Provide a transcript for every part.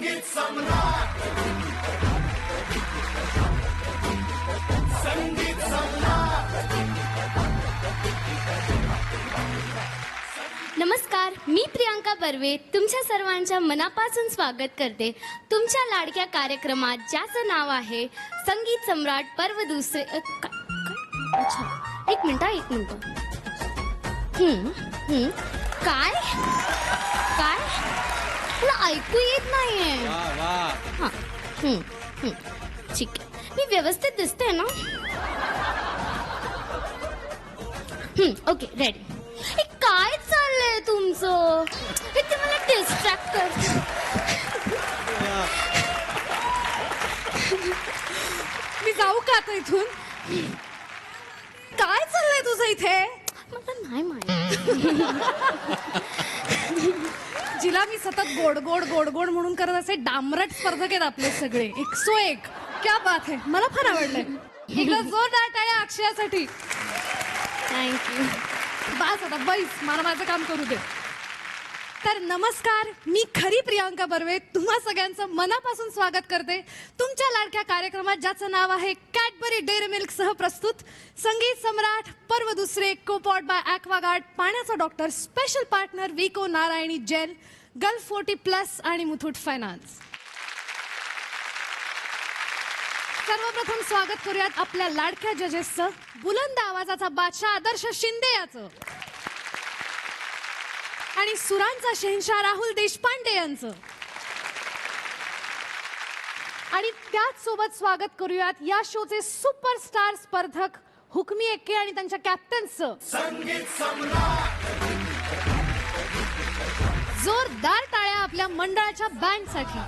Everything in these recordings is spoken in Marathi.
संगीत सम्राट, संगीत सम्राट. नमस्कार, मी प्रियांका बर्वे तुमच्या सर्वांच्या मनापासून स्वागत करते तुमच्या लाडक्या कार्यक्रमात ज्याचं नाव आहे संगीत सम्राट पर्व दुसरे. अच्छा, एक मिनिट. काय काय मला ऐकू येत नाहीये. हा, ठीक आहे. मी व्यवस्थित दिसते ना? Okay, ready. काय चाललंय तुमचं? हे ते मला डिस्ट्रॅक्ट करत. मी जाऊ का आता इथून? काय चाललंय तुझं इथे? मला नाही माहिती. जिला मी सतत गोड गोड गोड गोड म्हणून करत असे डांबरट स्पर्धक आहेत आपले सगळे 101. क्या बात है, मला फार आवडलंय. एकदा जोरदार टाळ्या अक्षयासाठी. थँक्यू. बस आता बैस, मला माझं काम करू दे. तर नमस्कार, मी खरी प्रियांका बर्वे तुम्हा सगळ्यांचं मनापासून स्वागत करते तुमच्या लाडक्या कार्यक्रमात ज्याचं नाव आहे कॅडबरी डेअरी मिल्क सह प्रस्तुत संगीत सम्राट पर्व दुसरे, कोपॉट बाय ॲक्वागार्ड, पाण्याचा डॉक्टर, स्पेशल पार्टनर विको नारायणी जेल, गल्फ 40+ आणि मुथूट फायनान्स. सर्वप्रथम स्वागत करूयात आपल्या लाडक्या जजेसचं, बुलंद आवाजाचा बादशाह आदर्श शिंदे याचं आणि सुरांचा शहनशाह राहुल देशपांडे यांचं. आणि त्याच सोबत स्वागत करूयात या शोचे सुपरस्टार स्पर्धक हुकमी एक्के आणि त्यांच्या कॅप्टन्सचं. संगीत सम्राट, जोरदार टाळ्या आपल्या मंडळाच्या बँडसाठी.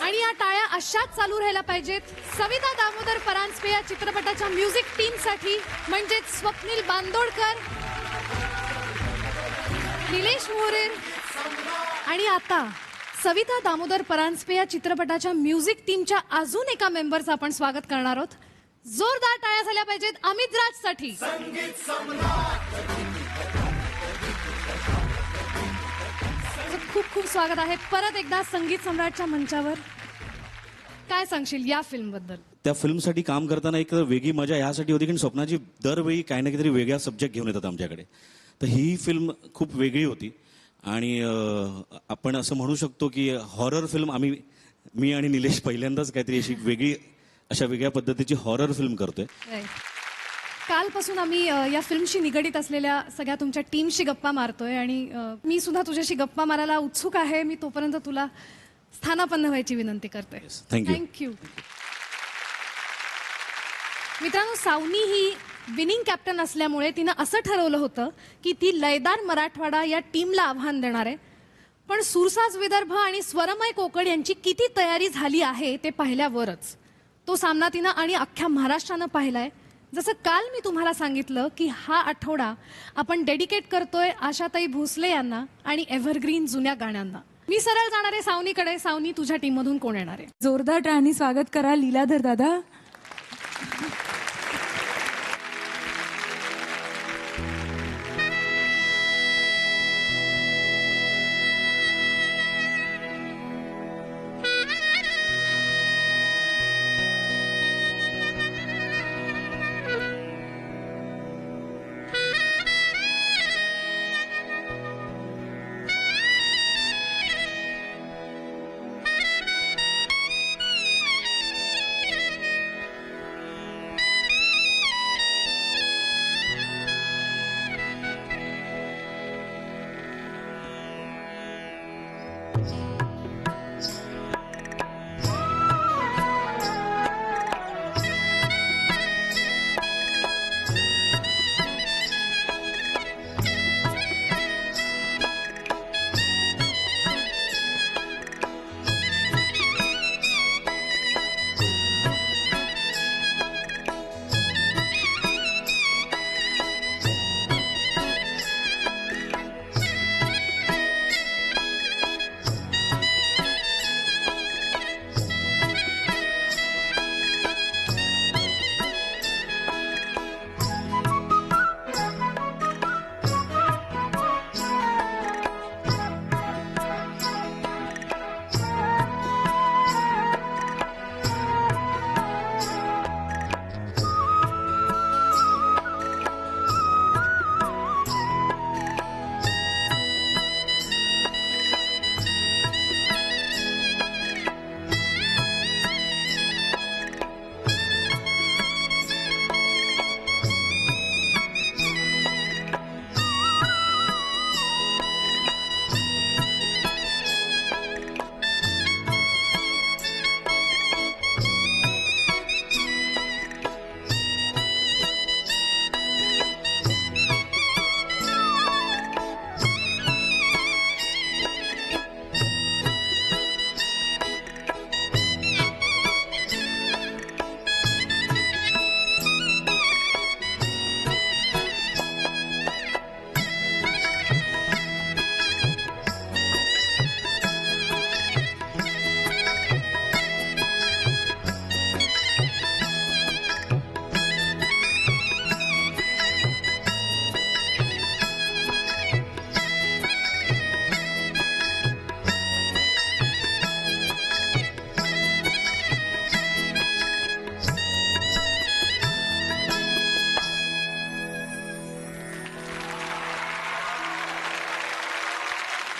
आणि या टाळ्या अशाच चालू राहायला पाहिजेत सविता दामोदर परांजपे या चित्रपटाच्या म्युझिक टीमसाठी, म्हणजेच स्वप्नील बांदोडकर, निलेश मोरे. आणि आता सविता दामोदर परांजपे या चित्रपटाच्या म्युझिक टीमच्या अजून एका मेंबरचं आपण स्वागत करणार आहोत. जोरदार टाळ्या झाल्या पाहिजेत अमित राजसाठी. संगीत सम्राट. खूप खूप स्वागत आहे परत एकदा संगीत सम्राटच्या मंचावर. काय सांगशील या फिल्म बद्दल? त्या फिल्मसाठी काम करताना एक वेगळी मजा यासाठी होती की स्वप्नाची दरवेळी काही ना काहीतरी वेगळा सब्जेक्ट घेऊन येतात आमच्याकडे. तर ही फिल्म खूप वेगळी होती आणि आपण असं म्हणू शकतो की हॉरर फिल्म मी आणि निलेश पहिल्यांदाच काहीतरी अशी वेगळ्या पद्धतीची हॉरर फिल्म करतोय. कालपासून आम्ही या फिल्मशी निगडीत असलेल्या सगळ्या तुमच्या टीमशी गप्पा मारतोय आणि मी सुद्धा तुझ्याशी गप्पा मारायला उत्सुक आहे. मी तोपर्यंत तुला स्थानापन्न व्हायची विनंती करते. थँक्यू. मित्रांनो, सावनी ही विनिंग कॅप्टन असल्यामुळे तिनं असं ठरवलं होतं की ती लयदार मराठवाडा या टीमला आव्हान देणार आहे. पण सुरसाज विदर्भ आणि स्वरमय कोकण यांची किती तयारी झाली आहे ते पाहिल्यावरच तो सामना तिनं आणि अख्ख्या महाराष्ट्रानं पाहिलाय. जसं काल मी तुम्हाला सांगितलं की हा आठवडा आपण डेडिकेट करतोय आशाताई भोसले यांना आणि एव्हरग्रीन जुन्या गाण्यांना. मी सरळ जाणार आहे सावनीकडे. सावनी, तुझ्या टीम मधून कोण येणार आहे? जोरदार टाळ्यांनी स्वागत करा लीलाधर दादा.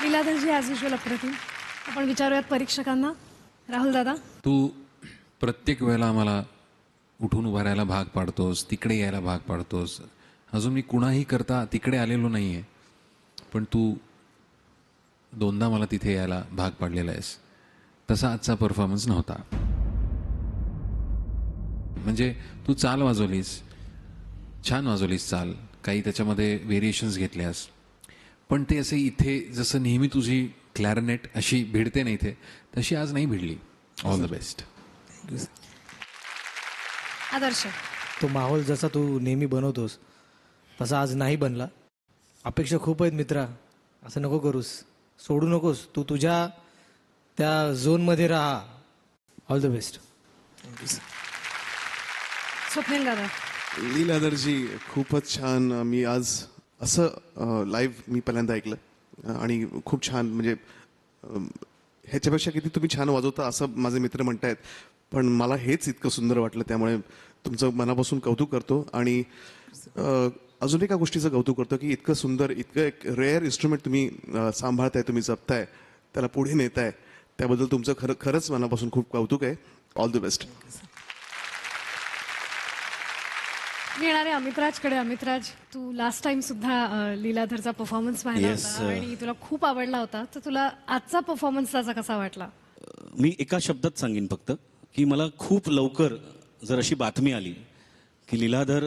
लीलाधरजी ॲज युजल अप्रतिम. आपण विचारूयात परीक्षकांना. राहुल दादा. तू प्रत्येक वेळेला आम्हाला उठून उभा राहायला भाग पाडतोस, तिकडे यायला भाग पाडतोस. अजून मी कुणाही करता तिकडे आलेलो नाही आहे, पण तू दोनदा मला तिथे यायला भाग पाडलेला आहेस. तसा आजचा परफॉर्मन्स नव्हता. म्हणजे तू चाल वाजवलीस, छान वाजवलीस चाल, काही त्याच्यामध्ये व्हेरिएशन्स घेतल्यास, पण ते असे इथे जसं नेहमी तुझी क्लॅरनेट अशी भिडते नाही इथे, तशी आज नाही भिडली. All the best. आदर्श. तो माहोल जसा तू नेहमी बनवतोस तसा आज नाही बनला. अपेक्षा खूप आहेत मित्रा, असं नको करूस, सोडू नकोस. तू तुझ्या त्या झोनमध्ये राहा. All the best. स्वप्नील दादा. लीलाधरजी खूपच छान. मी आज असं लाईव्ह मी पहिल्यांदा ऐकलं आणि खूप छान. म्हणजे ह्याच्यापेक्षा किती तुम्ही छान वाजवता असं माझे मित्र म्हणतायत, पण मला हेच इतकं सुंदर वाटलं. त्यामुळे तुमचं मनापासून कौतुक करतो. आणि अजून एका गोष्टीचं कौतुक करतो की इतकं सुंदर, इतकं एक रेअर इन्स्ट्रुमेंट तुम्ही सांभाळताय, तुम्ही जपताय, त्याला पुढे नेताय, त्याबद्दल तुमचं खरंच मनापासून खूप कौतुक आहे. All the best. मी येणारे अमितराजकडे. अमितराज, तू लास्ट टाइम सुद्धा लीलाधरचा परफॉर्मन्स पाहिला Yes, होता आणि तुला खूप आवडला होता, तर तुला आजचा परफॉर्मन्स त्याचा कसा वाटला? मी एका शब्दात सांगेन फक्त की मला खूप लवकर जर अशी बातमी आली की लीलाधर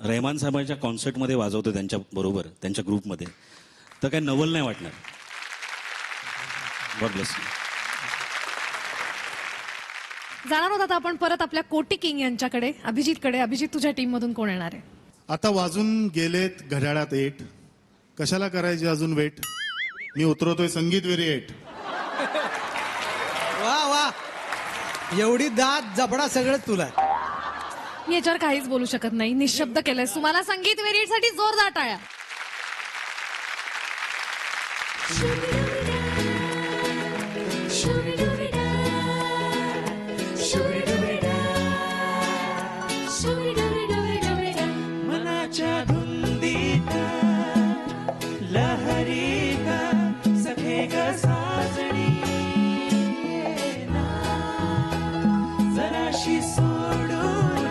रहमान साहेबांच्या कॉन्सर्टमध्ये वाजवतो त्यांच्याबरोबर, त्यांच्या ग्रुपमध्ये, तर काय नवल नाही वाटणार. God bless you. जाणार होता आता आपण परत आपल्या कोटी किंग यांच्याकडे, अभिजितकडे. अभिजित, तुझ्या टीम मधून कोण येणार आहे? आता वाजून गेलेत घड्याळात 8. कशाला करायची अजून वेट? मी उतरवतोय संगीत व्हेरिएट. वा वा, एवढी दात जबडा सगळं तुला. मी याच्यावर काहीच बोलू शकत नाही. निशब्द केलंय. तुम्हाला संगीत व्हेरिएटसाठी जोरदार टाळ्या. मनाच्या धुंदीत लहरी ग सखे ग साजणी जराशी सोडून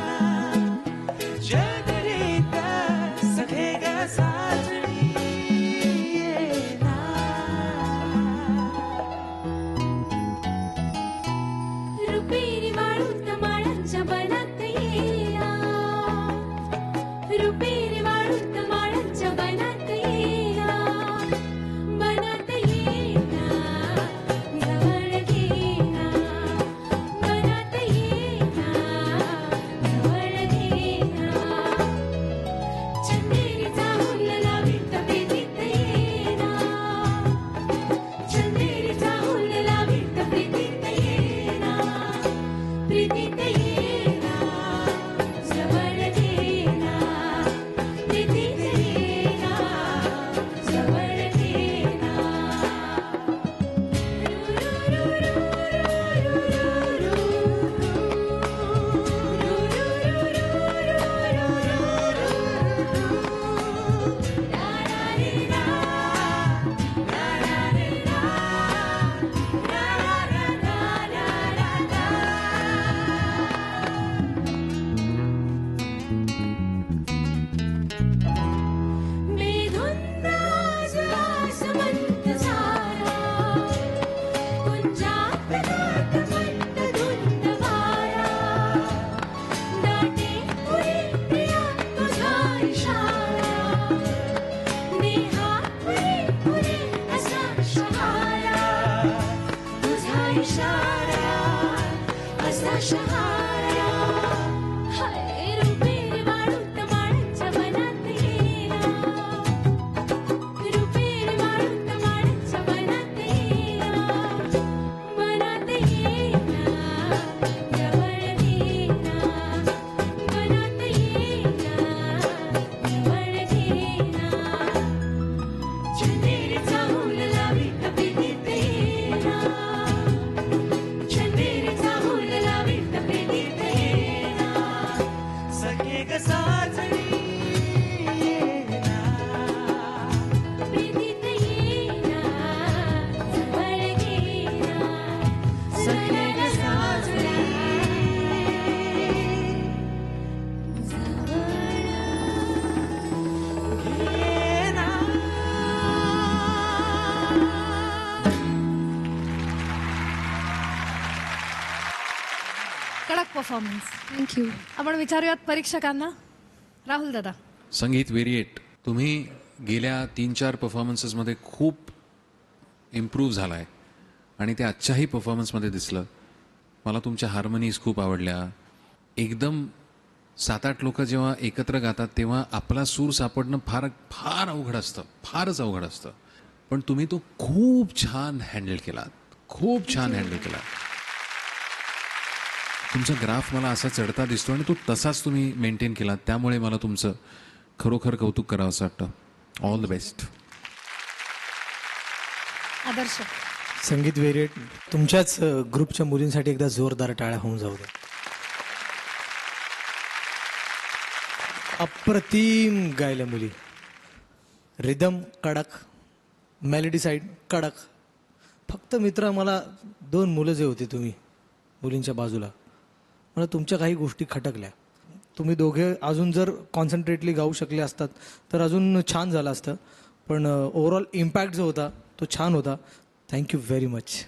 जगरीत सखे ग साजणी रुपेरी वाळूत माळांच्या बनात येला, रुपेरी वाळूत माळांच्या बनात येला, बनात येला, जवळ घेला, बनात येला, जवळ घेला, चंदेरीचा हुल्लला विट प्रीतीत येला, चंदेरीचा हुल्लला विट प्रीतीत येला, प्रीतीत येला, जवळ घेला, प्रीतीत येला, जवळ घेला. बेधुंद आसमंत सारा, कुंजात नाट मंद धुंद वारा, दाटे पुरी प्रिया तुझा इशारा, नेहात पुरी असा शहारा, तुझा इशारा असा शहारा. हाय रुपेरी वाळूत माळांच्या बनात येला, रुपेरी वाळूत माळांच्या बनात येला, बनात येला, जवळ घेला, बनात येला, जवळ घेला, चंदेरीचा हुल्लला विट प्रीतीत येला, चंदेरीचा हुल्लला विट प्रीतीत परफॉर्मन्स. थँक्यू. आपण विचारूयात परीक्षकांना. राहुल दादा. संगीत व्हेरिएट, तुम्ही गेल्या 3-4 परफॉर्मन्सेसमध्ये खूप इम्प्रूव्ह झाला आहे आणि ते आजच्याही परफॉर्मन्समध्ये दिसलं. मला तुमच्या हार्मनीज खूप आवडल्या. एकदम 7-8 लोक जेव्हा एकत्र गातात तेव्हा आपला सूर सापडणं फार अवघड असतं, फारच अवघड असतं. पण तुम्ही तो खूप छान हँडल केलात, खूप छान हँडल केला. तुमचा ग्राफ मला असा चढता दिसतो आणि तो तसाच तुम्ही मेंटेन केलात. त्यामुळे मला तुमचं खरोखर कौतुक करावं असं वाटतं. All the best. आदर्श. संगीत वेरिएट, तुमच्याच ग्रुपच्या मुलींसाठी एकदा जोरदार टाळ्या होऊन जाऊ द्या. अप्रतिम गायल्या मुली. रिदम कडक, मेलडी साईड कडक. फक्त मित्र मला 2 मुलं जे होते तुम्ही मुलींच्या बाजूला, मला तुमच्या काही गोष्टी खटकल्या. तुम्ही दोघे अजून जर कॉन्सन्ट्रेटली गाऊ शकले असतात तर अजून छान झालं असतं. पण ओव्हरऑल इम्पॅक्ट जो होता तो छान होता. Thank you very much.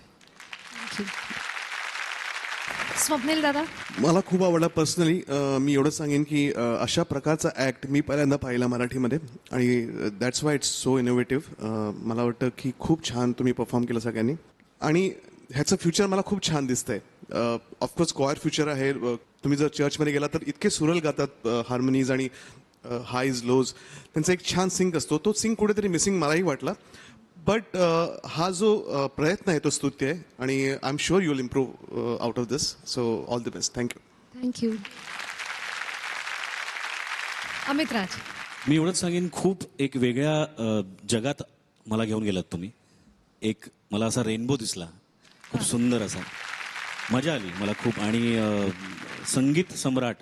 स्वप्नील दादा. मला खूप आवडला पर्सनली. मी एवढंच सांगेन की अशा प्रकारचा ॲक्ट मी पहिल्यांदा पाहिला मराठीमध्ये आणि that's why it's so innovative. मला वाटतं की खूप छान तुम्ही परफॉर्म केलं सगळ्यांनी आणि ह्याचं फ्युचर मला खूप छान दिसतंय. ऑफकोर्स क्वायर फ्युचर आहे. तुम्ही जर चर्चमध्ये गेला तर इतके सुरल गातात, हार्मनीज आणि हायज लोज, त्यांचा एक छान सिंक असतो. तो सिंक कुठेतरी मिसिंग मलाही वाटला. बट हा जो प्रयत्न आहे तो स्तुत्य आहे आणि I am sure you will improve out of this. So all the best. Thank you. Thank you. Amit Raj. मी एवढंच सांगेन, खूप एक वेगळ्या जगात मला घेऊन गेलात तुम्ही. एक मला असा रेनबो दिसला, खूप सुंदर असा. मजा आली मला खूप. आणि संगीत सम्राट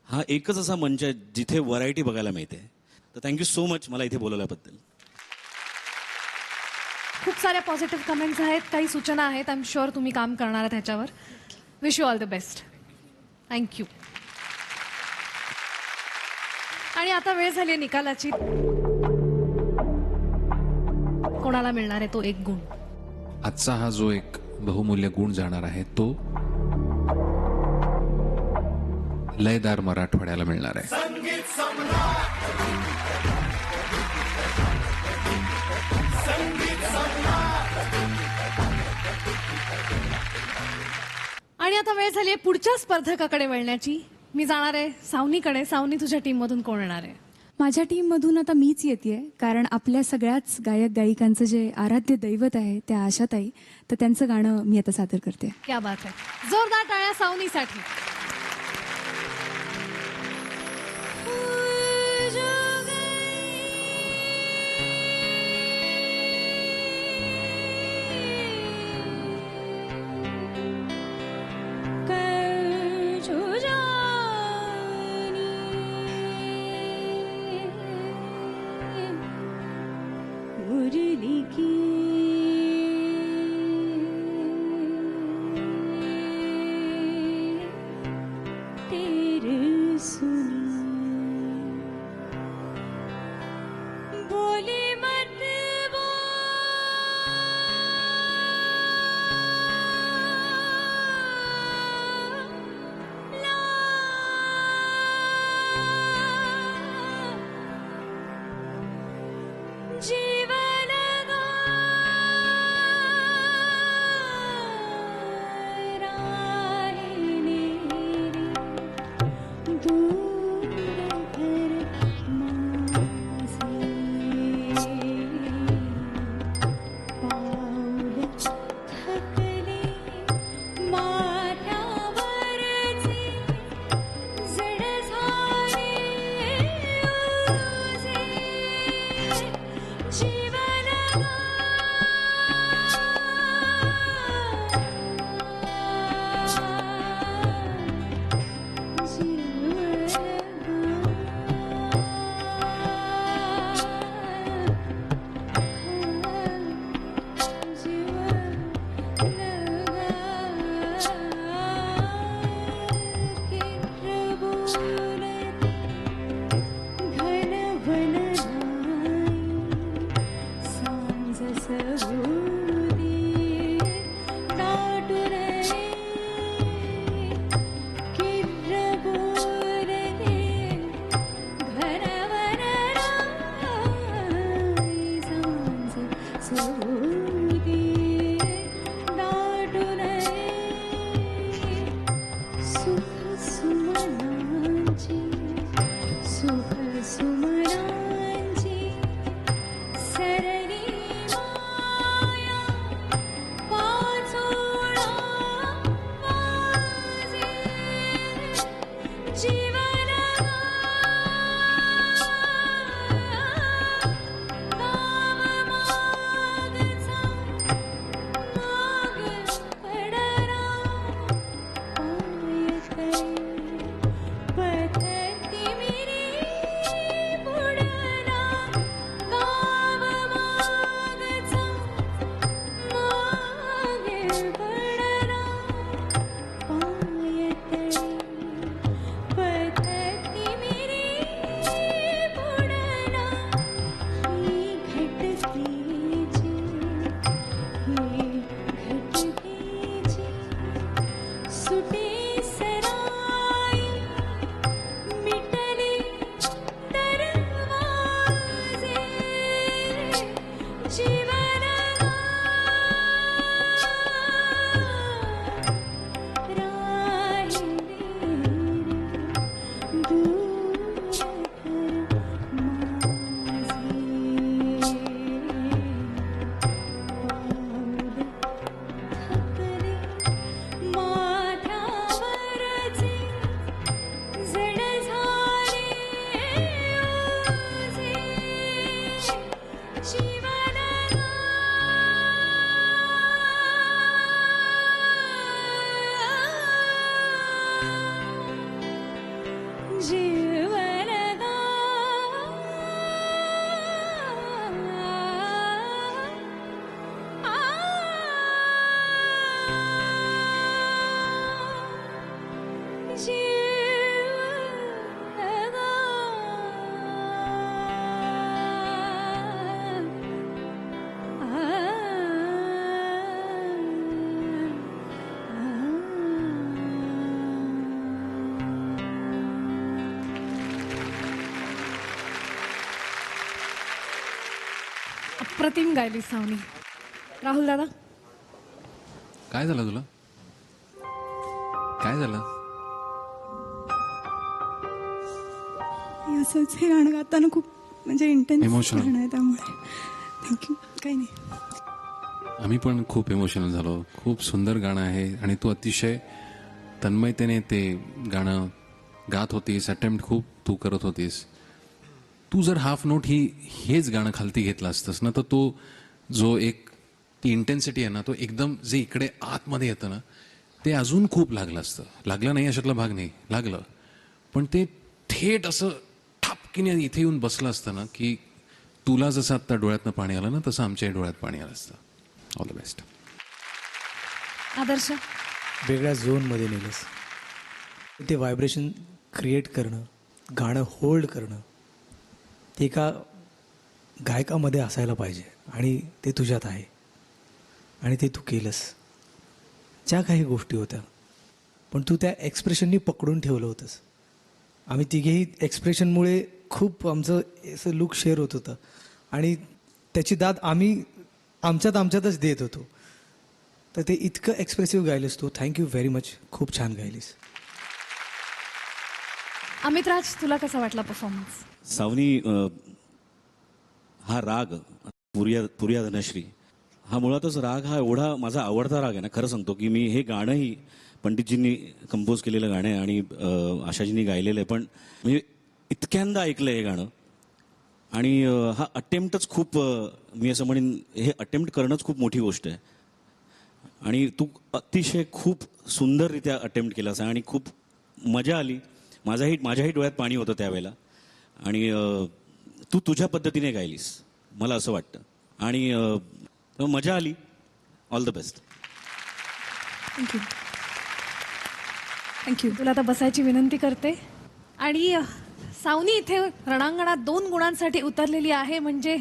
हा एकच असा मंच आहे जिथे व्हरायटी बघायला मिळते. तर थँक्यू सो मच मला इथे बोलवल्याबद्दल. खूप साऱ्या पॉझिटिव्ह कमेंट्स आहेत, काही सूचना आहेत. आय एम शुअर तुम्ही काम करणार आहात ह्याच्यावर. Wish you all the best. Thank you. आणि आता वेळ झाली आहे निकालाची. कोणाला मिळणार आहे तो 1 गुण? आजचा हा जो एक बहुमूल्य गुण जाणार आहे तो लयदार मराठवाड्याला मिळणार आहे. आणि आता वेळ झाली आहे पुढच्या स्पर्धकाकडे वळण्याची. मी जाणार आहे सावनीकडे. सावनी, तुझ्या टीममधून कोण येणार आहे? माझ्या टीममधून आता मीच येते, कारण आपल्या सगळ्याच गायक गायिकांचं जे आराध्य दैवत आहे त्या आशाताई, तर त्यांचं गाणं मी आता सादर करते. क्या बात आहे. जोरदार टाळ्या सावनीसाठी. अप्रतिम गायली सावनी. राहुल दादा, काय झालं तुला? काय झालं? असंच हे गाणं गाताना खूप म्हणजे इंटेन्स Emotional. गाणं आहे त्यामुळे थँक्यू. काही नाही. आम्ही पण खूप इमोशनल झालो. खूप सुंदर गाणं आहे आणि तू अतिशय तन्मयतेने ते गाणं गात होतीस. अटेम्प्ट खूप तू करत होतीस. तू जर हाफ नोट हेच गाणं खालती घेतलं असतंस ना, तर तो जो एक ती इंटेन्सिटी आहे ना, तो एकदम जे इकडे आतमध्ये येतं ना, ते अजून खूप लागलं असतं. लागलं नाही अशातला भाग नाही, लागलं. पण ते थेट असं ठापकीने इथे येऊन बसलं असतं ना, की तुला जसं आत्ता डोळ्यातनं पाणी आलं ना, तसं आमच्याही डोळ्यात पाणी आलं असतं. All the best. आदर्श, वेगळ्या झोनमध्ये नेलंस. ते व्हायब्रेशन क्रिएट करणं, गाणं होल्ड करणं, ते एका गायकामध्ये असायला पाहिजे आणि ते तुझ्यात आहे आणि ते तू केलंस. ज्या काही गोष्टी होत्या पण तू त्या एक्सप्रेशननी पकडून ठेवलं होतंस. आम्ही तिघेही एक्सप्रेशनमुळे खूप आमचं असं लुक शेअर होत होतं आणि त्याची दाद आम्ही आमच्यातच देत होतो. तर ते इतकं एक्सप्रेसिव्ह गायलीस तू. Thank you very much. खूप छान गायलीस. अमित राज, तुला कसा वाटला परफॉर्मन्स? सावनी, हा राग पुरिया धनश्री हा मुळातच राग हा एवढा माझा आवडता राग आहे ना, खरं सांगतो की मी हे गाणंही पंडितजींनी कंपोज केलेलं गाणं आहे आणि आशाजींनी गायलेलं आहे, पण म्हणजे इतक्यांदा ऐकलं हे गाणं आणि हा अटेम्प्टच खूप, मी असं म्हणेन हे अटेम्प्ट करणंच खूप मोठी गोष्ट आहे आणि तू अतिशय खूप सुंदररित्या अटेम्प्ट केलास आणि खूप मजा आली. माझ्याही डोळ्यात पाणी होतं त्यावेळेला आणि तू तुझ्या पद्धतीने गायलीस मला असं वाटतं आणि मजा आली. All the best. Thank you. Thank you. तुला आता बसायची विनंती करते. आणि सावनी इथे रणांगणात 2 गुणांसाठी उतरलेली आहे, म्हणजे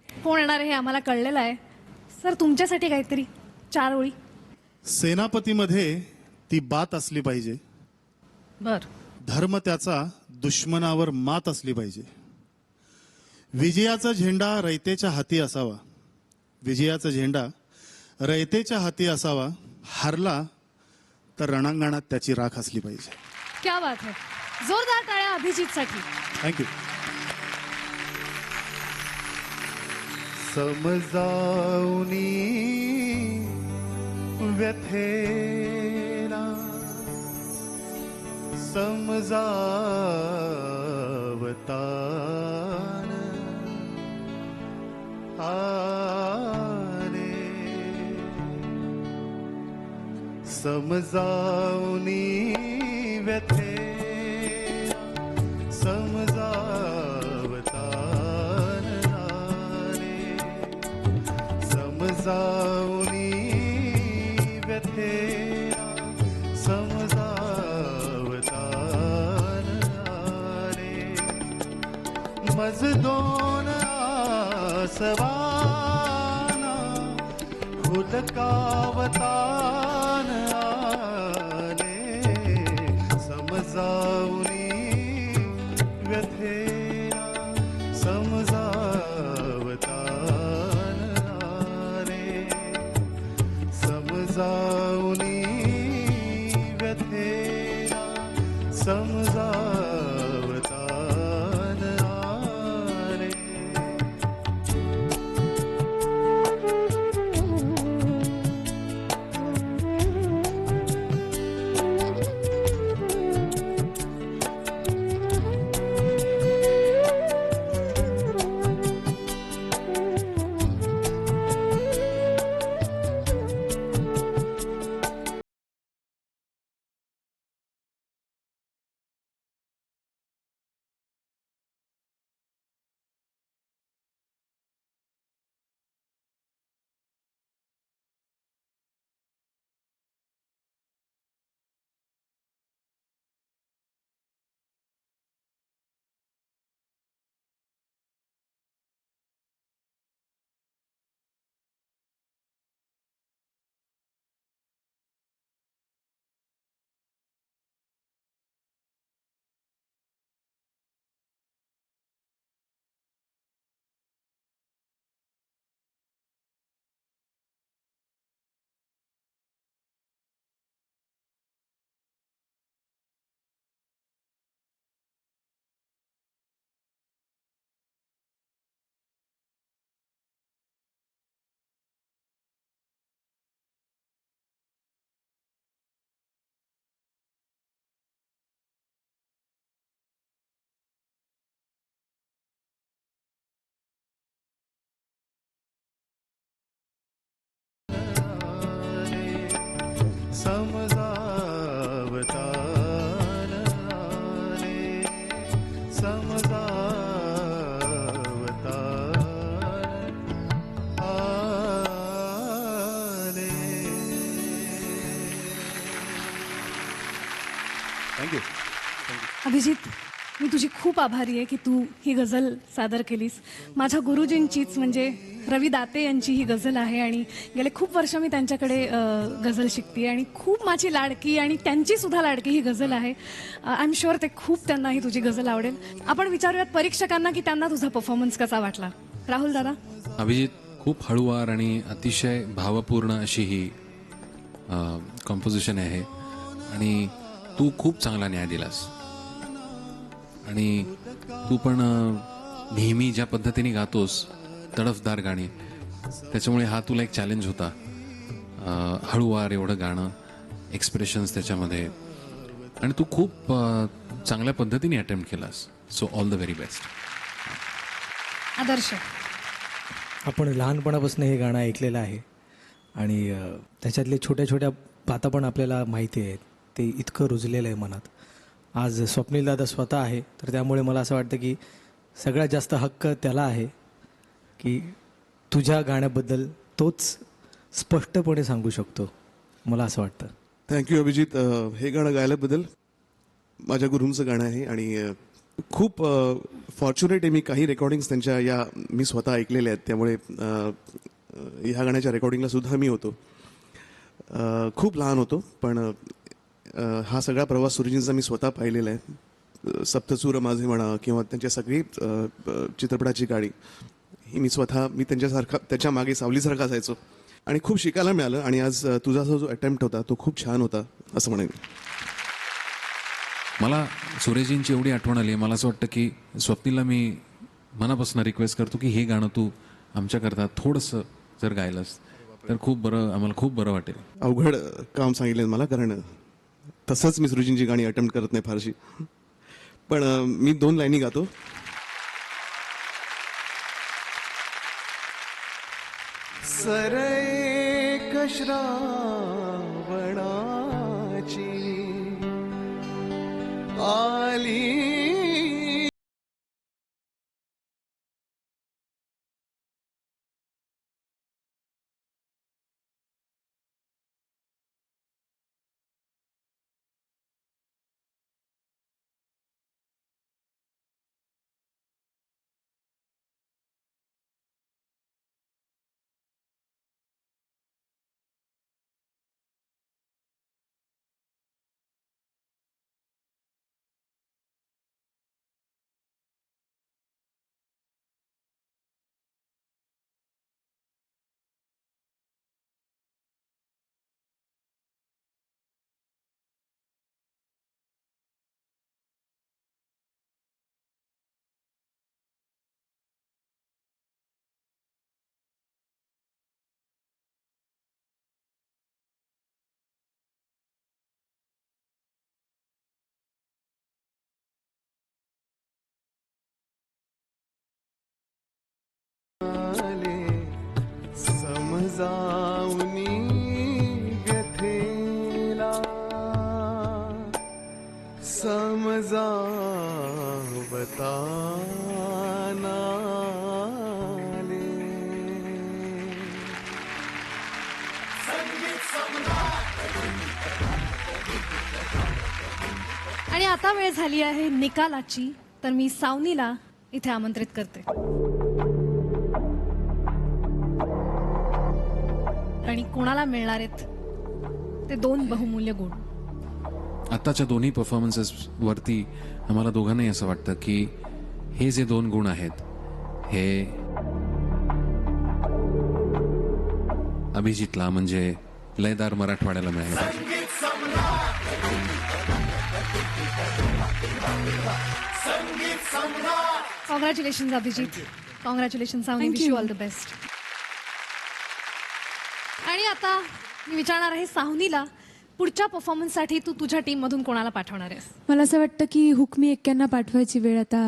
कोण येणार आहे हे आम्हाला कळलेलं आहे. सर, तुमच्यासाठी काहीतरी 4 ओळी. सेनापतीमध्ये ती बात असली पाहिजे. बर. धर्म त्याचा दुश्मनावर मात असली पाहिजे. विजयाचा झेंडा रयतेच्या हाती असावा. विजयाचा झेंडा रयतेच्या हाती असावा. हारला तर रणांगणात त्याची राख असली पाहिजे. क्या बात है. जोरदार टाळ्या अभिजितसाठी. थँक्यू. समजावनी व्यथेला समजावतान आले समजावनी व्यथेला समजावतान आले समजावनी व्यथेला समजावतान आले मज दोन आसवाना हुलकावतान आले समजावनी व्यथेला समजावतान आले समजावनी व्यथेला समजावतान आले. समजावतार आले समजावतार आले. थँक्यू. अभिजित, मी तुझी खूप आभारी आहे की तू ही गझल सादर केलीस. माझ्या गुरुजींचीच म्हणजे रवी दाते यांची ही गझल आहे आणि गेले खूप वर्ष मी त्यांच्याकडे गझल शिकते आणि खूप माझी लाडकी आणि त्यांची सुद्धा लाडकी ही गझल आहे. आय एम शुअर ते खूप त्यांना ही तुझी गझल आवडेल. आपण विचारूयात परीक्षकांना की त्यांना तुझा परफॉर्मन्स कसा वाटला. राहुल दादा. अभिजित, खूप हळूवार आणि अतिशय भावपूर्ण अशी ही कॉम्पोजिशन आहे आणि तू खूप चांगला न्याय दिलास. आणि तू पण नेहमी ज्या पद्धतीने गातोस तडफदार गाणी, त्याच्यामुळे हा तुला एक चॅलेंज होता. हळूवार एवढं गाणं, एक्सप्रेशन्स त्याच्यामध्ये, आणि तू खूप चांगल्या पद्धतीने अटेम्प्ट केलास. So all the very best. Adarsh. आपण लहानपणापासून हे गाणं ऐकलेलं आहे आणि त्याच्यातले छोट्या छोट्या बाता पण आपल्याला माहिती आहेत. ते इतकं रुजलेलं आहे मनात. आज स्वप्नील दादा स्वतः आहे, तर त्यामुळे मला असं वाटतं की सगळ्यात जास्त हक्क त्याला आहे की तुझ्या गाण्याबद्दल तोच स्पष्टपणे सांगू शकतो, मला असं वाटतं. थँक्यू अभिजित. हे गाणं गायल्याबद्दल. माझ्या गुरूंचं गाणं आहे आणि खूप फॉर्च्युनेट आहे मी. काही रेकॉर्डिंग्स त्यांच्या मी स्वतः ऐकलेल्या आहेत, त्यामुळे ह्या गाण्याच्या रेकॉर्डिंगला सुद्धा मी होतो. खूप लहान होतो, पण हा सगळा प्रवास सुरजींचा मी स्वतः पाहिलेला आहे. सप्तसूर माझे म्हणा किंवा त्यांच्या सगळी चित्रपटाची गाणी ही मी त्याच्या मागे सावलीसारखा असायचो आणि खूप शिकायला मिळालं. आणि आज तुझा जो अटेम्प्ट होता तो खूप छान होता असं म्हणेन. मला सुरेजींची एवढी आठवण आली. मला असं वाटतं की स्वप्नीलला मी मनापासून रिक्वेस्ट करतो की हे गाणं तू आमच्याकरता थोडंसं जर गायलंस तर खूप बरं, आम्हाला खूप बरं वाटेल. अवघड काम सांगितलं मला, कारण तसंच मी सुरजींची गाणी अटेम्प्ट करत नाही फारशी. पण मी 2 लाईनी गातो. सरे कश्रावणाची आली समजावनी व्यथेला समजावताना आले. आणि आता वेळ झाली आहे निकालाची. तर मी सावनीला इथे आमंत्रित करते. आणि कोणाला मिळणार आहेत ते 2 बहुमूल्य गुण. आत्ताच्या दोन्ही परफॉर्मन्सेस वरती आम्हाला दोघांनाही असं वाटतं की हे जे 2 गुण आहेत हे अभिजितला म्हणजे लयदार मराठवाड्याला मिळाले पाहिजे. Congratulation Abhijit. Congratulation Savani. Wish you all the best. आणि आता मी विचारणार आहे सावनीला, पुढच्या परफॉर्मन्ससाठी तू तुझ्या टीम मधून कोणाला पाठवणार आहेस? मला असं वाटतं की हुकमी एक्क्यांना पाठवायची वेळ आता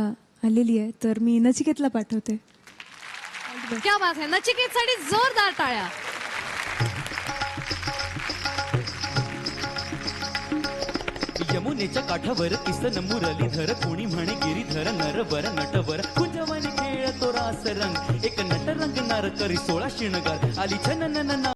आलेली आहे, तर मी नचिकेतला पाठवते. क्या बात आहे. नचिकेतसाठी जोरदार टाळ्या. यमुनेच्या काठावर किसन मुरलीधर कोणी म्हणे गिरीधर नरवर नटवर कुंजवाने खेळतो रास रंग एक नट रंगणार करी 16 शिणगार आली छननन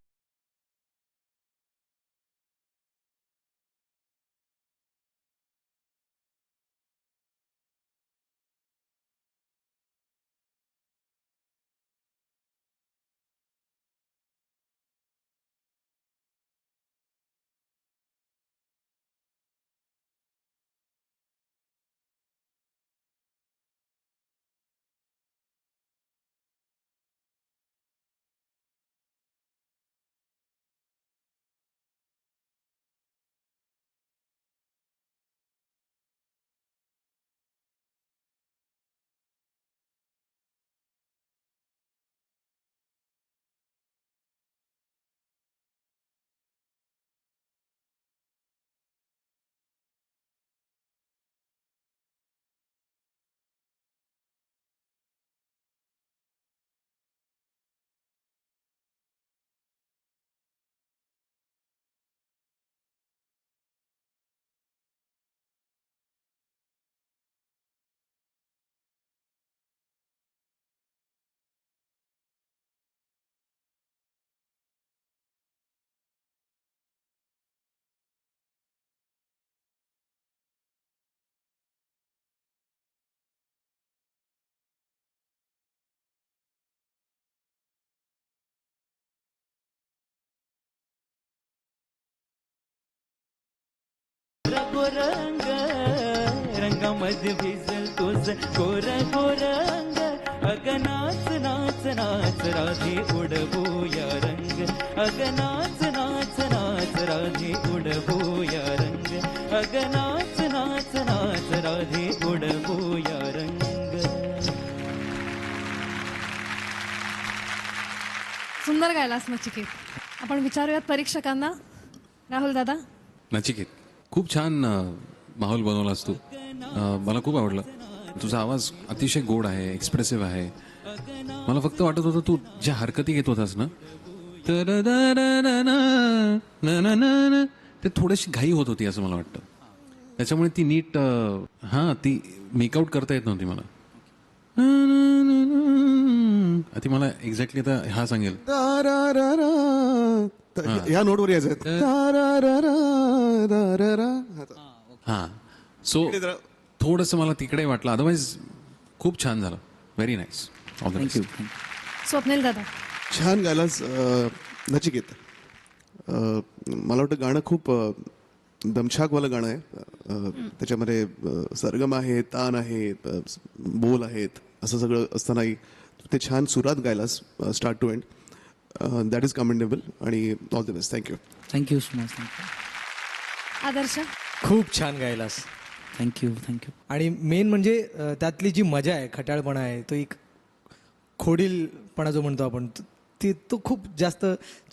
रंग रंगामध्ये भिजल तुझ गोर गोरंग अग नाच नाच नाच राधे उडवूया रंग अग नाच नाच नाच राधे उडवूया रंग अग नाच नाच नाच राधे उडवूया रंग. सुंदर गायलास नचिकेत. आपण विचारूयात परीक्षकांना. राहुल दादा. नचिकेत, खूप छान माहोल बनवलास तू. मला खूप आवडलं. तुझा आवाज अतिशय गोड आहे, एक्सप्रेसिव्ह आहे. मला फक्त वाटत होतं तू ज्या हरकती घेत होतास ना ते थोडीशी घाई होत होती असं मला वाटतं. त्याच्यामुळे ती नीट ती मेकआउट करता येत नव्हती मला. ती मला एक्झॅक्टली आता हा सांगेल या नोटवर यायचं. सो थोडंसं मला तिकडे वाटलं. अदरवाईज खूप छान झालं. Very nice. थँक्यू. स्वप्नील दादा. छान गायलास नचिकेत. मला वाटतं गाणं खूप दमछाकवालं गाणं आहे. त्याच्यामध्ये सरगम आहे, तान आहे, बोल आहेत, असं सगळं असतानाही ते छान सुरात गायलास start to end. That is commendable आणि all the best. Thank you. Thank you so much. Adarsh. खूप छान गायलास. थँक्यू. आणि मेन म्हणजे त्यातली जी मजा आहे, खट्याळपणा आहे, तो एक खोडीलपणा जो म्हणतो आपण, तो खूप जास्त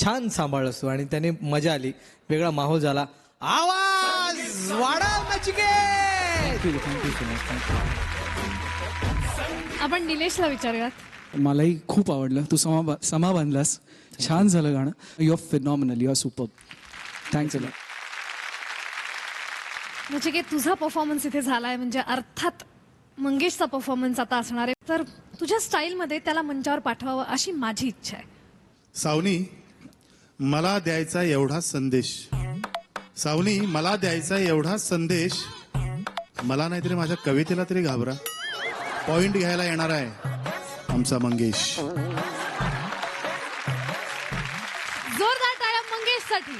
छान सांभाळलास तू. आणि त्याने मजा आली, वेगळा माहोल झाला. आवाज वाढव नचिकेत. आपण निलेशला विचारूयात. मलाही खूप आवडलं. तू समा बांधलास. छान झालं गाणं. You are phenomenal. You are super. Thanks a lot. Nachiket, तुझा परफॉर्मन्स इथे झालाय म्हणजे अर्थात मंगेशचा परफॉर्मन्स आता असणार आहे. तर तुझ्या स्टाईलमध्ये त्याला मंचावर पाठवावं अशी माझी इच्छा आहे. सावनी, मला द्यायचा एवढा संदेश. सावनी, मला द्यायचा एवढा संदेश. मला नाहीतरी माझ्या कवितेला तरी घाबरा. पॉइंट घ्यायला येणार आहे आमचा मंगेश. जोरदार टाळ्या मंगेशसाठी.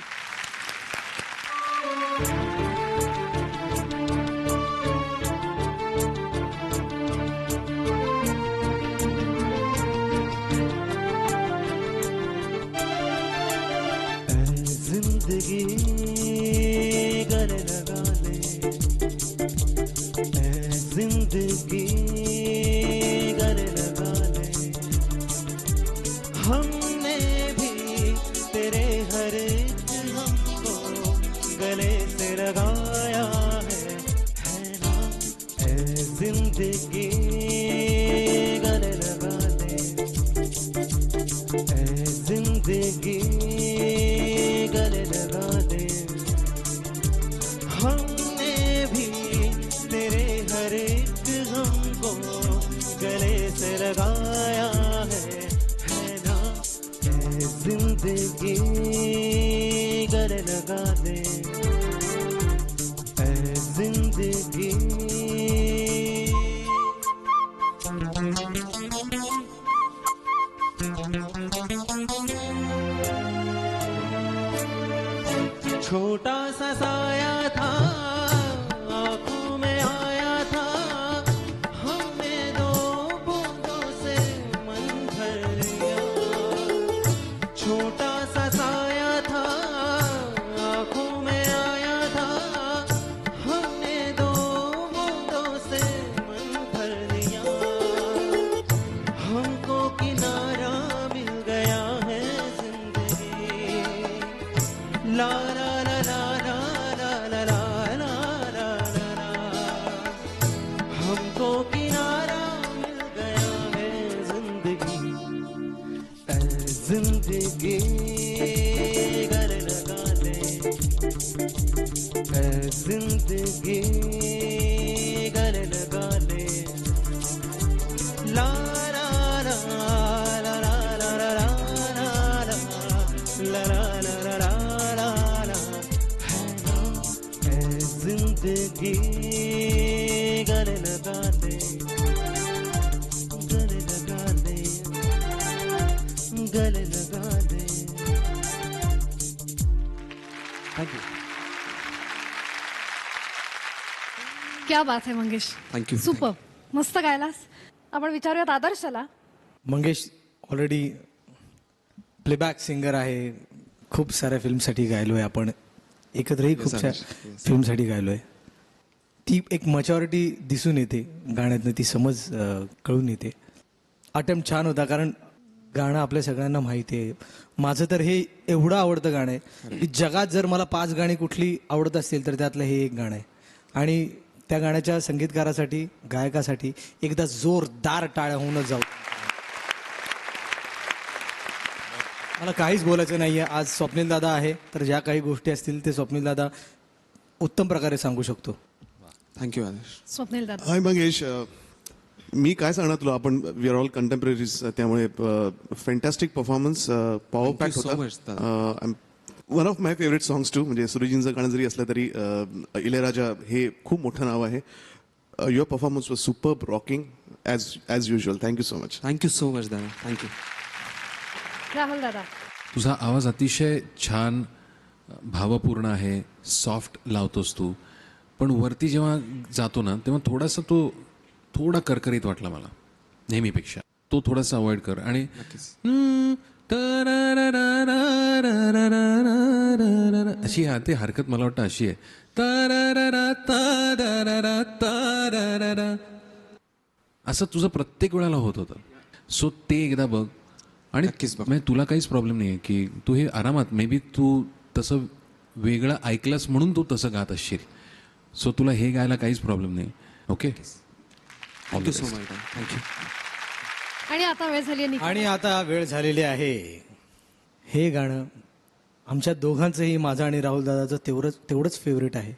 जिंदगी गले लगा ले, जिंदगी गले लगा ले. हमने भी तेरे हर एक हमको गले से लगाया है ना. जिंदगी गले लगा ले, जिंदगी गले लगा दे. हमने जिंदगी गले लगा दे, ऐ जिंदगी। छोटा सा साया था, आंखों में आया था, हमने दो बूंदों से मन भर लिया। छोटा सा साया था, आंखों में आया था, हमने दो बूंदों से मन भर लिया। हमको किनारा मिल गया है जिंदगी, ला ला ला ला ला ला ला ला ला ला ला। हमको किनारा मिल गया है जिंदगी, ऐ जिंदगी गले लगा ले, ऐ जिंदगी गले लगा ले। ला ला ला ला ला ला ला ला ला ला ला ला ला ला ला। है ना ऐ जिंदगी गले लगा दे, गले लगा दे, गले लगा दे। Thank you. क्या बात आहे मंगेश. थँक्यू. सुपर, मस्त गायलास. आपण विचारूयात आदर्शला. मंगेश ऑलरेडी प्लेबॅक सिंगर आहे. खूप साऱ्या फिल्मसाठी गायलोय आपण, एकत्रही खूप साऱ्या फिल्मसाठी गायलोय. ती एक मॅच्युरिटी दिसून येते गाण्यातनं, ती समज कळून येते. अटेम्प्ट छान होता, कारण गाणं आपल्या सगळ्यांना माहिती आहे. माझं तर हे एवढं आवडतं गाणं आहे की जगात जर मला 5 गाणी कुठली आवडत असतील तर त्यातलं हे एक गाणं आहे. आणि त्या गाण्याच्या संगीतकारासाठी, गायकासाठी एकदा जोरदार टाळ्या होऊनच जाऊ. मला काहीच बोलायचं नाही आहे. आज स्वप्नील दादा आहे, तर ज्या काही गोष्टी असतील ते स्वप्नील दादा उत्तम प्रकारे सांगू शकतो. थँक्यू आदेश. स्वप्नील दादा. हाय मंगेश, मी काय सांगणार तुला, आपण वी आर ऑल कंटेम्पररीज, त्यामुळे फॅन्टॅस्टिक परफॉर्मन्स, पॉवर पॅक होता. One of my favourite songs too, म्हणजे सुरजींचं गाणं जरी असलं तरी इளையराजा हे खूप मोठं नाव आहे. Your performance was superb, rocking as usual. Thank you so much. Thank you so much दादा, थँक्यू. राहुल दादा. तुझा आवाज अतिशय छान, भावपूर्ण आहे, सॉफ्ट लावतोस तू, पण वरती जेव्हा जातो ना तेव्हा थोडासा तो थोडा करकरीत वाटला मला नेहमीपेक्षा. तो थोडासा अवॉइड कर. आणि अशी ते हरकत मला वाटतं अशी आहे, असं तुझं प्रत्येक वेळेला होत होतं. सो ते एकदा बघ. आणि म्हणजे तुला काहीच प्रॉब्लेम नाही आहे की तू हे आरामात, मे बी तू तसं वेगळं ऐकलंस म्हणून तू तसं गात असशील. सो तुला हे गायला काहीच प्रॉब्लेम नाही. Okay, thank you so much, thank you. आणि आता वेळ झाली आहे. आणि आता वेळ झालेली आहे. हे गाणं आमच्या दोघांचंही, माझं आणि राहुल दादाचं तेवढंच फेवरेट आहे.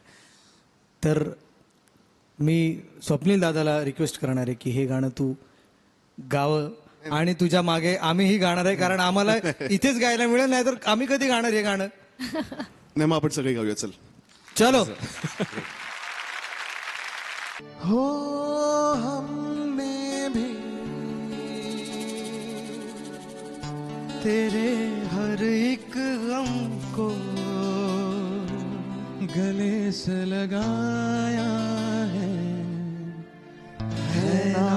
तर मी स्वप्नील दादाला रिक्वेस्ट करणार आहे की हे गाणं तू गावं, आणि तुझ्या मागे आम्हीही गाणार आहे, कारण आम्हाला इथेच गायला मिळेल, नाही तर आम्ही कधी गाणार हे गाणं. नाही, मग आपण सगळे गाऊया. चल चलो. हो हमने भी तेरे हर एक गम को गले से लगाया है ना.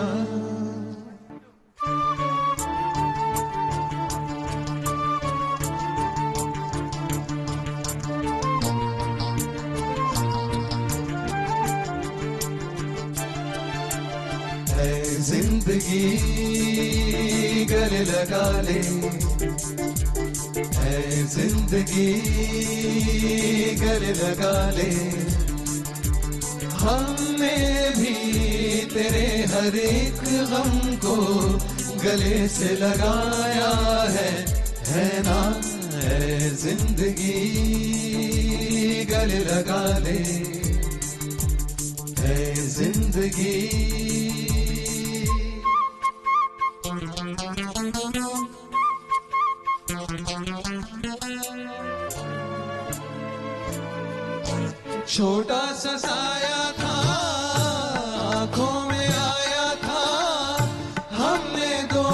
जिंदगी गले लगा ले, ऐ जिंदगी गले लगा ले. हमने भी तेरे हर एक गम को गले से लगाया है ना. ऐ जिंदगी गले लगा ले, ऐ जिंदगी. छोटा सा साया था, आंखों में आया था, हमने दो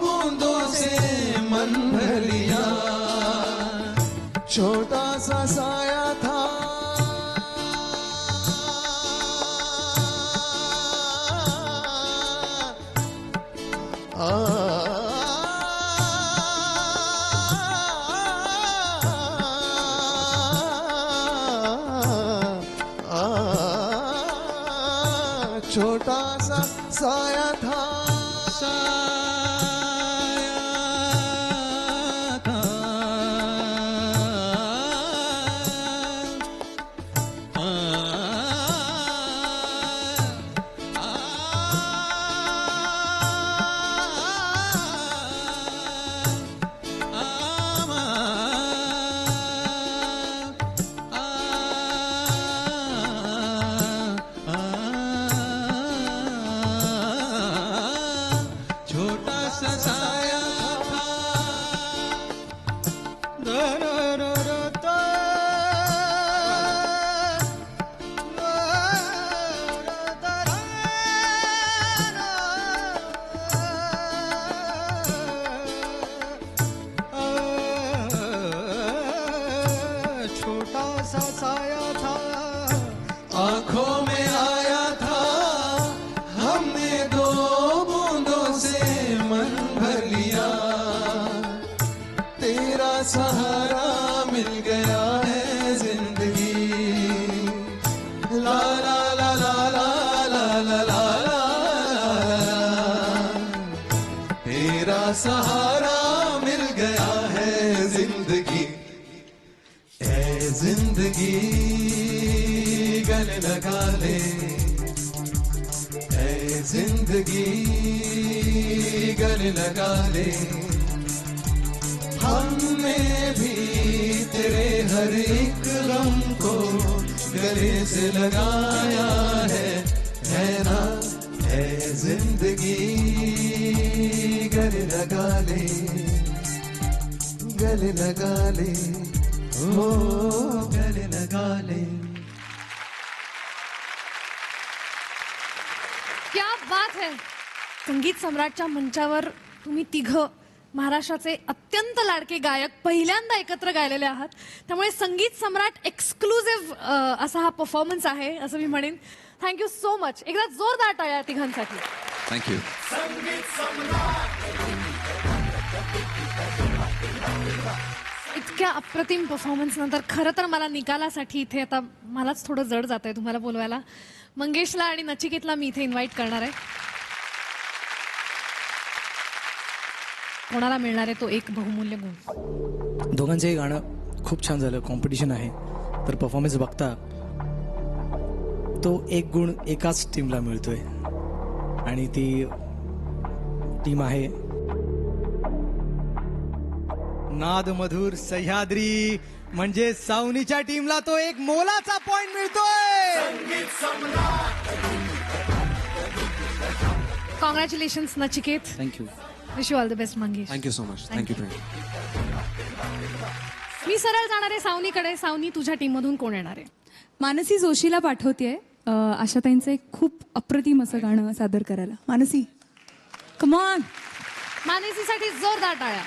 बूंदों से मन भर लिया। छोटा सा साया था, छोटा सा साया था, साया था, छोटा सा साया था, छोटा सा साया था, आंखों में आया था, हमने दो बूंदों से मन भर लिया। तेरा सहारा मिल गया है जिंदगी, ला ला ला ला ला ला ला ला ला, तेरा सहारा मिल गया है जिंदगी। ऐ जिंदगी गले लगा ले, ऐ जिंदगी गले लगा ले, हमने भी तेरे हर एक गम को गले से लगाया है ना। ऐ जिंदगी गले लगा ले, गले लगा ले, ओ गले लगा ले। क्या बात है. संगीत सम्राटच्या मंचावर तुम्ही तिघं महाराष्ट्राचे अत्यंत लाडके गायक पहिल्यांदा एकत्र गायलेले आहात. त्यामुळे संगीत सम्राट एक्सक्लुझिव्ह असा हा परफॉर्मन्स आहे असं मी म्हणेन. Thank you so much. एकदा जोरदार टाळ्या तिघांसाठी. थँक्यू. इतक्या अप्रतिम परफॉर्मन्स नंतर खरं तर मला निकालासाठी इथे आता मलाच थोडं जड जात आहे तुम्हाला बोलवायला. मंगेशला आणि नचिकेतला मी इथे इन्व्हाइट करणार आहे. कोणाला मिळणार आहे तो एक बहुमूल्य गुण. दोघांचंही गाणं खूप छान झालं. कॉम्पिटिशन आहे तर परफॉर्मन्स बघता तो एक गुण एकाच टीमला मिळतोय आणि ती टीम आहे नाद मधुर सह्याद्री. म्हणजे सावनीच्या टीमला तो एक मोलाचा पॉइंट मिळतोय. Congratulations Nachiket. Thank you. Wish you all the best Mangesh. Thank you so much. Thank you friend. मी सरळ जाणार आहे सावनीकडे. सावनी तुझ्या टीम मधून कोण येणार आहे? मानसी जोशीला पाठवतेय आशाताईंचं एक खूप अप्रतिम असं गाणं सादर करायला. Mansi come on. मानसीसाठी जोरदार टाळ्या.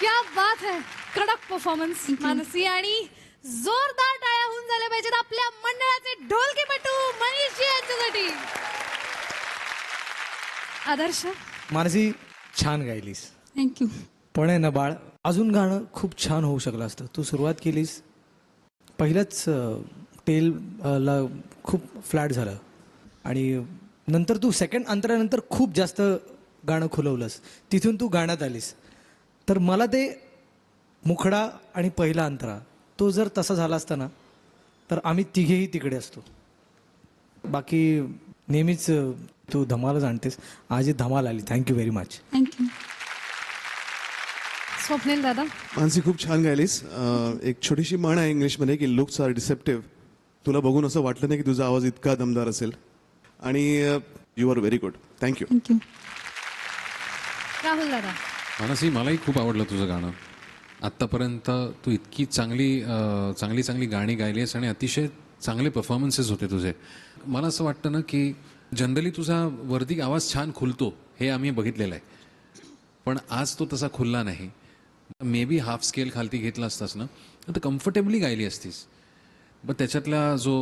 क्या बात है, कडक परफॉर्मन्स मानसी. आणि जोरदार टाळ्या होऊन झाल्या पाहिजेत आपल्या मंडळाचे ढोलकीपटू मनीषजी यांच्यासाठी. आदर्श. मानसी छान गायलीस, थँक्यू. पण आहे ना बाळ, अजून गाणं खूप छान होऊ शकलं असतं. तू सुरुवात केलीस, पहिलंच टेल ला खूप फ्लॅट झालं आणि नंतर तू सेकंड अंतरानंतर खूप जास्त गाणं खुलवलंस, तिथून तू गाण्यात आलीस. तर मला ते मुखडा आणि पहिला अंतरा तो जर तसा झाला असता ना, तर आम्ही तिघेही तिकडे असतो. बाकी नेहमीच तू धमाल जाणतेस, आज ही धमाल आली. Thank you very much. Thank you. Swapnil दादा. मानसी खूप छान गायलीस. एक छोटीशी म्हण आहे इंग्लिशमध्ये की लुक्स आर डिसेप्टिव्ह. तुला बघून असं वाटलं नाही की तुझा आवाज इतका दमदार असेल आणि you are very good. Thank you. Thank you. Rahul दादा. मानसी, मलाही खूप आवडलं तुझं गाणं. आत्तापर्यंत तू इतकी चांगली गाणी गायलीस आणि अतिशय चांगले परफॉर्मन्सेस होते तुझे. मला असं वाटतं ना की जनरली तुझा वरती आवाज छान खुलतो, हे आम्ही बघितलेलं आहे, पण आज तो तसा खुलला नाही. मे बी हाफ स्केल खालती घेतला असतास ना तर कम्फर्टेबली गायली असतीस. पण त्याच्यातला जो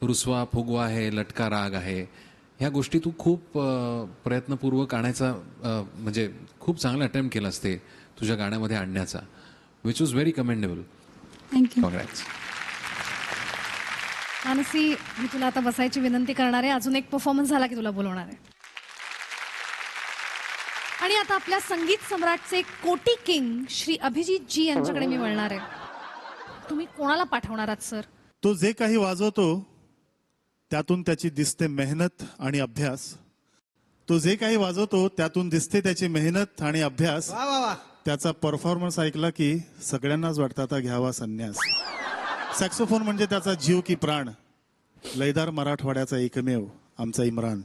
रुसवा फुगवा आहे, लटका राग आहे, ह्या गोष्टी तू खूप प्रयत्नपूर्वक आणायचा म्हणजे खूप चांगला अटेम्प्ट केला असते तुझ्या गाण्यामध्ये आणण्याचा, which was very commendable. Thank you. Congrats. Mansi, मी तुला आता बसायची विनंती करणार आहे. अजून एक परफॉर्मन्स झाला की तुला बोलवणार आहे. आणि आता आपल्या संगीत सम्राटचे कोटी किंग श्री अभिजित जी यांच्याकडे मी वळणार आहे. तुम्ही कोणाला पाठवणार आहात सर? तो जे काही वाजवतो त्यातून त्याची दिसते मेहनत आणि अभ्यास. तो जे काही वाजवतो त्यातून दिसते त्याची मेहनत आणि अभ्यास. त्याचा परफॉर्मन्स ऐकला की सगळ्यांनाच वाटतं आता घ्यावा संन्यास. सॅक्सोफोन म्हणजे त्याचा जीव की प्राण, लयदार मराठवाड्याचा एकमेव आमचा इम्रान.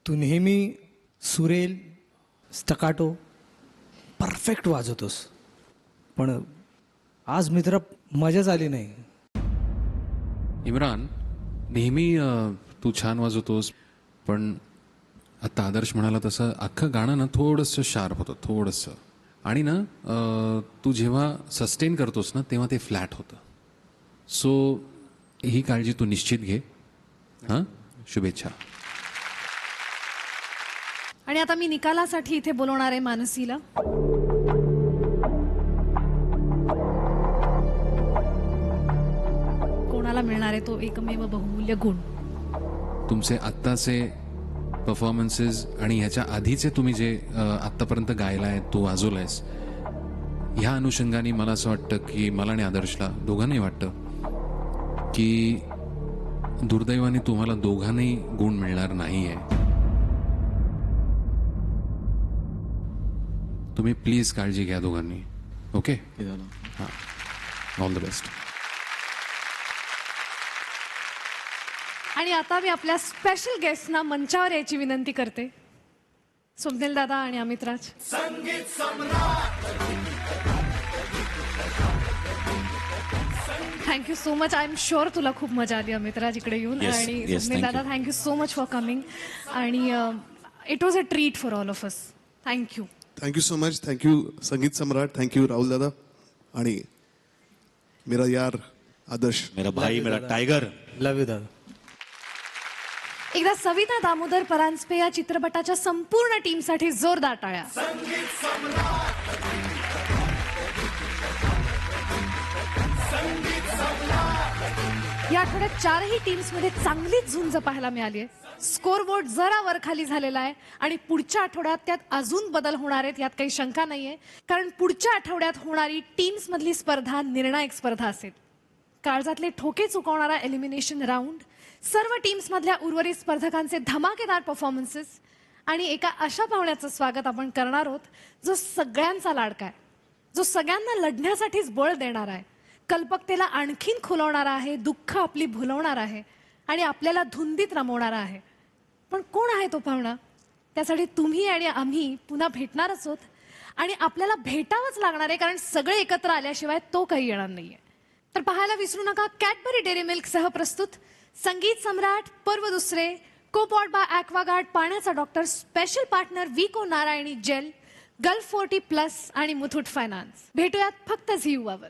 तू नेहमी सुरेल स्टकाटो परफेक्ट वाजवतोस, पण आज मित्र मजाच आली नाही. इम्रान, नेहमी तू छान वाजवतोस, पण आता आदर्श म्हणाला तसं अख्खं गाणं ना थोडंसं शार्प होतं, थोडंसं. आणि ना तू जेव्हा सस्टेन करतोस ना तेव्हा ते फ्लॅट होतं. सो ही काळजी तू निश्चित घे. हां, शुभेच्छा. आणि आता मी निकालासाठी इथे बोलवणार आहे मानसीला. कोणाला मिळणार आहे तो एकमेव बहुमूल्य गुण? तुमचे आत्ताचे परफॉर्मन्सेस आणि ह्याच्या आधीचे तुम्ही जे आत्तापर्यंत गायलाय, तू वाजवलायस, ह्या अनुषंगाने मला असं वाटतं की मला आणि आदर्शला दोघांनाही वाटतं की दुर्दैवाने तुम्हाला दोघांनाही गुण मिळणार नाहीये. तुम्ही प्लीज काळजी घ्या दोघांनी. ओके, हां, ऑल द बेस्ट. आणि आता मी आपल्या स्पेशल गेस्टना मंचावर यायची विनंती करते. स्वप्नील दादा आणि Amit Raj. Thank you so much. I am sure तुला खूप मजा आली अमित राज इकडे येऊन. Yes, आणि yes, स्वप्नील thank दादा, thank you so much for coming. आणि it was a treat for all of us. Thank you. Thank you so much. Thank you Sangeet Samrat. Thank you Rahul दादा आणि मेरा यार आदर्श, मेरा भाई, मेरा टायगर. लव यू दादा. एकदा सविता दामोदर परांजपे या चित्रपटाच्या संपूर्ण टीमसाठी जोरदार टाळ्या. या आठवड्यात चारही टीम्समध्ये चांगलीच झुंज पाहायला मिळाली आहे. स्कोरबोर्ड जरा वर खाली झालेला आहे आणि पुढच्या आठवड्यात त्यात अजून बदल होणार आहेत, यात काही शंका नाहीये. कारण पुढच्या आठवड्यात होणारी टीम्स मधली स्पर्धा निर्णायक स्पर्धा असेल. काळजातले ठोके चुकवणारा एलिमिनेशन राऊंड, सर्व टीम्स मधल्या उर्वरित स्पर्धकांचे धमाकेदार परफॉर्मन्सेस आणि एका अशा पाहुण्याचं स्वागत आपण करणार आहोत जो सगळ्यांचा लाडका आहे, जो सगळ्यांना लढण्यासाठीच बळ देणार आहे, कल्पकतेला आणखीन खुलवणारा आहे, दुःख आपली भुलवणार आहे आणि आपल्याला धुंदीत रमवणारा आहे. पण कोण आहे तो पाहुणा? त्यासाठी तुम्ही आणि आम्ही पुन्हा भेटणारच आहोत आणि आपल्याला भेटावंच लागणार आहे, कारण सगळे एकत्र आल्याशिवाय तो काही येणार नाहीये. तर पाहायला विसरू नका कॅडबरी डेअरी मिल्क सह प्रस्तुत संगीत सम्राट पर्व दुसरे, कोपॉट बाय ॲक्वागार्ड, पाण्याचा डॉक्टर, स्पेशल पार्टनर विको नारायणी जेल, गल्फ 40+ आणि मुथूट फायनान्स. भेटूयात फक्त झी युवावर.